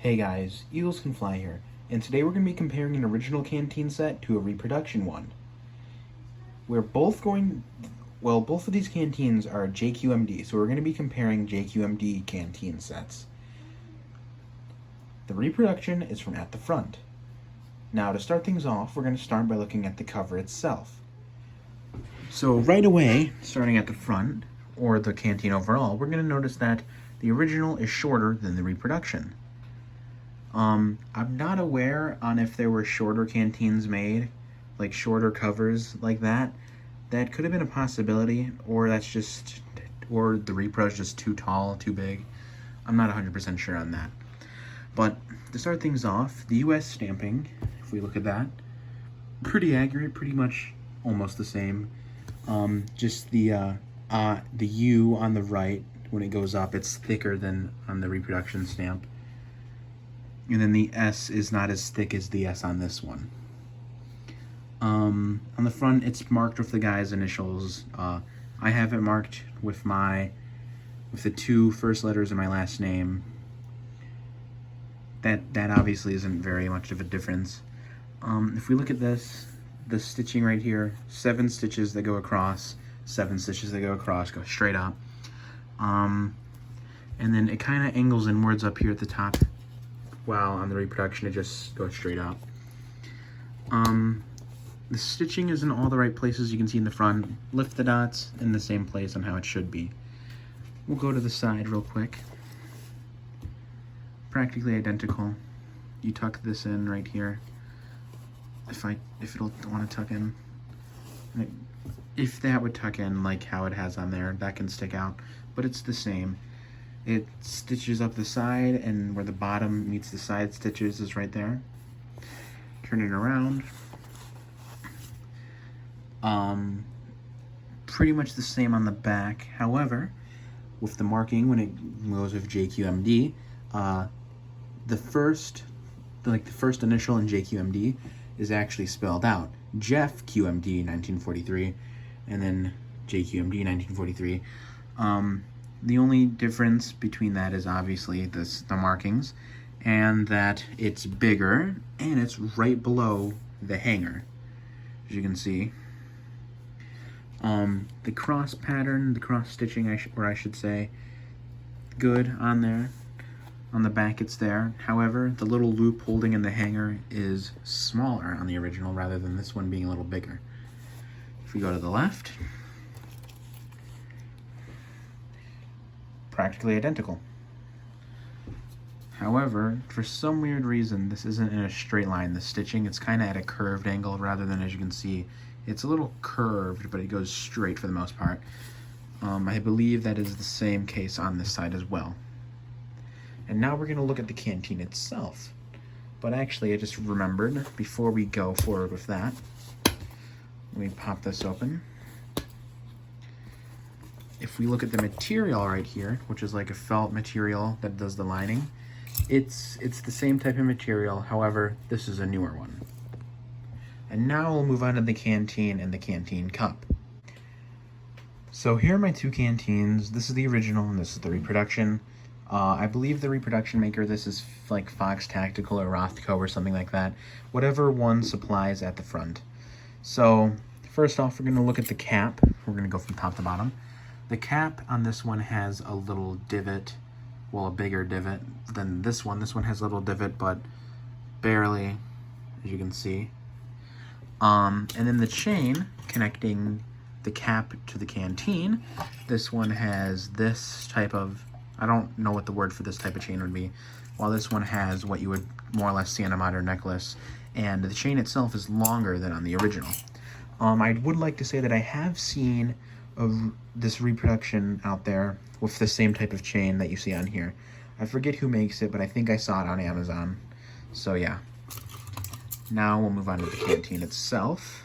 Hey guys, Eagles Can Fly here, and today we're going to be comparing an original canteen set to a reproduction one. Both of these canteens are JQMD, so we're going to be comparing JQMD canteen sets. The reproduction is from at the front. Now to start things off, we're going to start by looking at the cover itself. So right away, starting at the front, or the canteen overall, we're going to notice that the original is shorter than the reproduction. I'm not aware on if there were shorter canteens made, like shorter covers like that. That could have been a possibility, or the repro is just too tall, too big. I'm not 100% sure on that. But to start things off, the US stamping, if we look at that, pretty accurate, pretty much almost the same. Just the U on the right, when it goes up, it's thicker than on the reproduction stamp. And then the S is not as thick as the S on this one. On the front, it's marked with the guy's initials. I have it marked with the two first letters of my last name. That obviously isn't very much of a difference. If we look at this, the stitching right here, 7 stitches that go across, 7 stitches that go across, go straight up. And then it kind of angles inwards up here at the top, while on the reproduction it just goes straight up. The stitching is in all the right places. You can see in the front, lift the dots in the same place on how it should be. We'll go to the side real quick. Practically identical. You tuck this in right here. If it'll want to tuck in. If that would tuck in like how it has on there, that can stick out, but it's the same. It stitches up the side, and where the bottom meets the side stitches is right there. Turn it around. Pretty much the same on the back. However, with the marking, when it goes with JQMD, the first initial in JQMD is actually spelled out. Jeff QMD 1943, and then JQMD 1943. The only difference between that is obviously the markings, and that it's bigger, and it's right below the hanger, as you can see. The cross pattern, the cross stitching, I should say, good on there. On the back it's there. However, the little loop holding in the hanger is smaller on the original rather than this one being a little bigger. If we go to the left, practically identical. However, for some weird reason, this isn't in a straight line. The stitching, it's kind of at a curved angle rather than, as you can see, it's a little curved, but it goes straight for the most part. I believe that is the same case on this side as well. And now we're going to look at the canteen itself. But actually, I just remembered, before we go forward with that, let me pop this open. If we look at the material right here, which is like a felt material that does the lining, it's the same type of material. However, this is a newer one. And now we'll move on to the canteen and the canteen cup. So here are my two canteens. This is the original and this is the reproduction. I believe the reproduction maker, this is like Fox Tactical or Rothco or something like that. Whatever one supplies at the front. So first off, we're going to look at the cap. We're going to go from top to bottom. The cap on this one has a little divot, well, a bigger divot than this one. This one has a little divot, but barely, as you can see. And then the chain connecting the cap to the canteen, this one has this type of, I don't know what the word for this type of chain would be, while this one has what you would more or less see on a modern necklace, and the chain itself is longer than on the original. I would like to say that I have seen this reproduction out there with the same type of chain that you see on here. I forget who makes it, but I think I saw it on Amazon. So yeah. Now we'll move on to the canteen itself.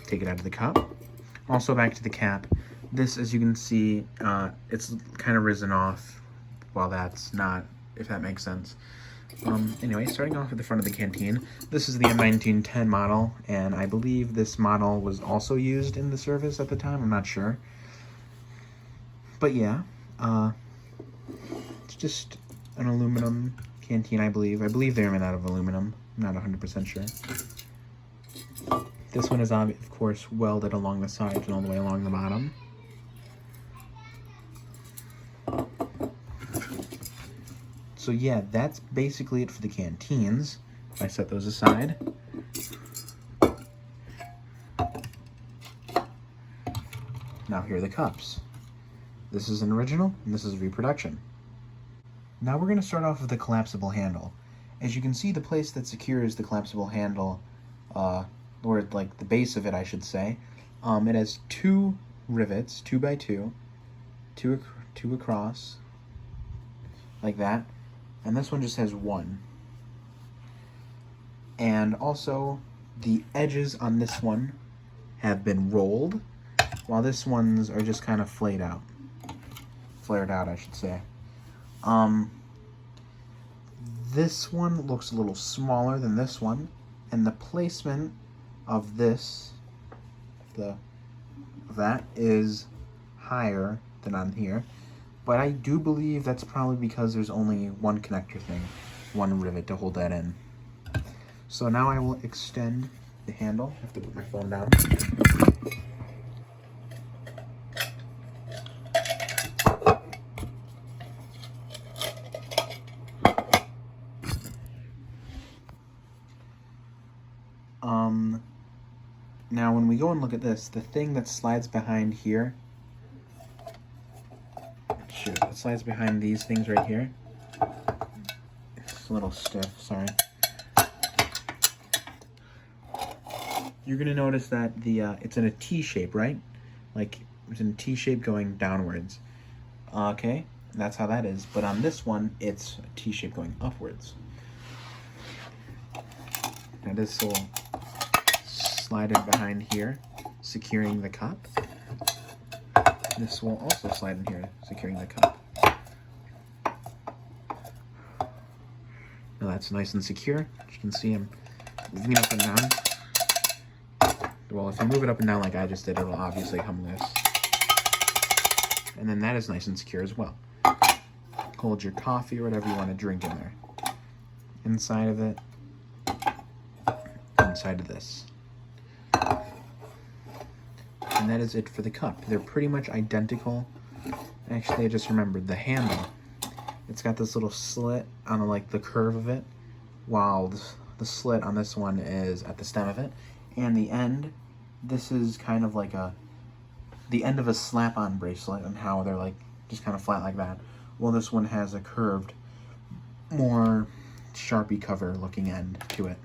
Take it out of the cup. Also back to the cap. This, as you can see, it's kind of risen off, while that's not, if that makes sense. Anyway, starting off at the front of the canteen, this is the M1910 model, and I believe this model was also used in the service at the time, I'm not sure. But yeah, it's just an aluminum canteen, I believe. I believe they're made out of aluminum. I'm not 100% sure. This one is, of course, welded along the sides and all the way along the bottom. So yeah, that's basically it for the canteens. If I set those aside. Now here are the cups. This is an original, and this is reproduction. Now we're going to start off with the collapsible handle. As you can see, the place that secures the collapsible handle, or like the base of it, I should say, it has 2 rivets, 2 by 2, two across, like that, and this one just has 1. And also, the edges on this one have been rolled, while this ones are just kind of flared out, I should say. This one looks a little smaller than this one, and the placement of that is higher than on here, but I do believe that's probably because there's only one connector thing, one rivet to hold that in. So now I will extend the handle. I have to put my phone down. Now when we go and look at this, the thing that slides behind here, it slides behind these things right here. It's a little stiff, sorry. You're gonna notice that it's in a T shape, right? Like it's in a T shape going downwards. Okay, that's how that is. But on this one, it's a T shape going upwards. Now this will slide in behind here, securing the cup. This will also slide in here, securing the cup. Now that's nice and secure. As you can see, I'm moving it up and down. Well, if you move it up and down like I just did, it'll obviously come loose. And then that is nice and secure as well. Hold your coffee or whatever you want to drink in there. Inside of it, inside of this. And that is it for the cup. They're pretty much identical. Actually, I just remembered the handle. It's got this little slit on like the curve of it, while the slit on this one is at the stem of it. And the end, this is kind of like the end of a slap-on bracelet, and how they're like just kind of flat like that. Well, this one has a curved, more Sharpie cover looking end to it.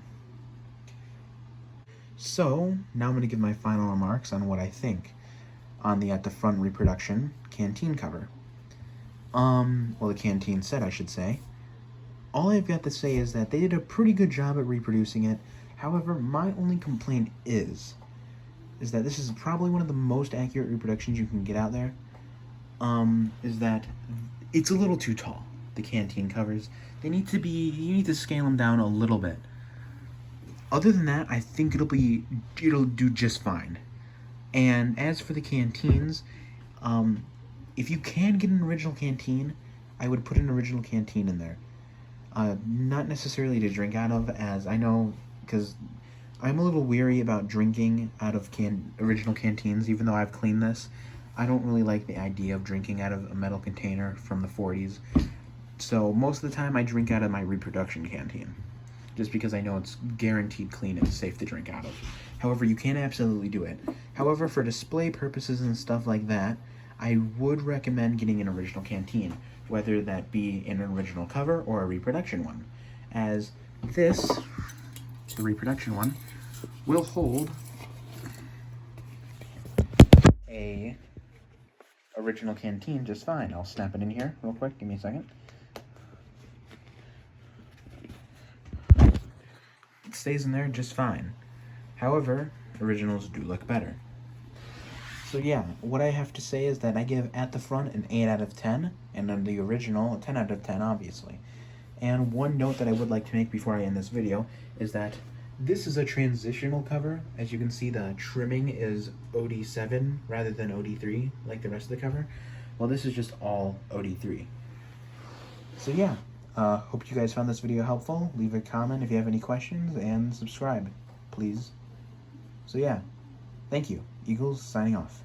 So, now I'm going to give my final remarks on what I think on the at the front reproduction canteen cover. Well, the canteen set, I should say. All I've got to say is that they did a pretty good job at reproducing it. However, my only complaint is that this is probably one of the most accurate reproductions you can get out there. Is that it's a little too tall, the canteen covers. You need to scale them down a little bit. Other than that, I think it'll do just fine. And as for the canteens, if you can get an original canteen, I would put an original canteen in there. Not necessarily to drink out of, as I know, because I'm a little weary about drinking out of original canteens, even though I've cleaned this. I don't really like the idea of drinking out of a metal container from the 40s. So most of the time I drink out of my reproduction canteen, just because I know it's guaranteed clean and safe to drink out of. However, you can absolutely do it. However, for display purposes and stuff like that, I would recommend getting an original canteen, whether that be an original cover or a reproduction one, as this, the reproduction one, will hold a original canteen just fine. I'll snap it in here real quick. Give me a second. It stays in there just fine. However, originals do look better. So yeah, what I have to say is that I give at the front an 8 out of 10, and on the original a 10 out of 10, obviously. And one note that I would like to make before I end this video is that this is a transitional cover. As you can see, the trimming is OD7 rather than OD3 like the rest of the cover. Well, this is just all OD3. So yeah, Hope you guys found this video helpful. Leave a comment if you have any questions, and subscribe, please. So yeah, thank you. Eagles signing off.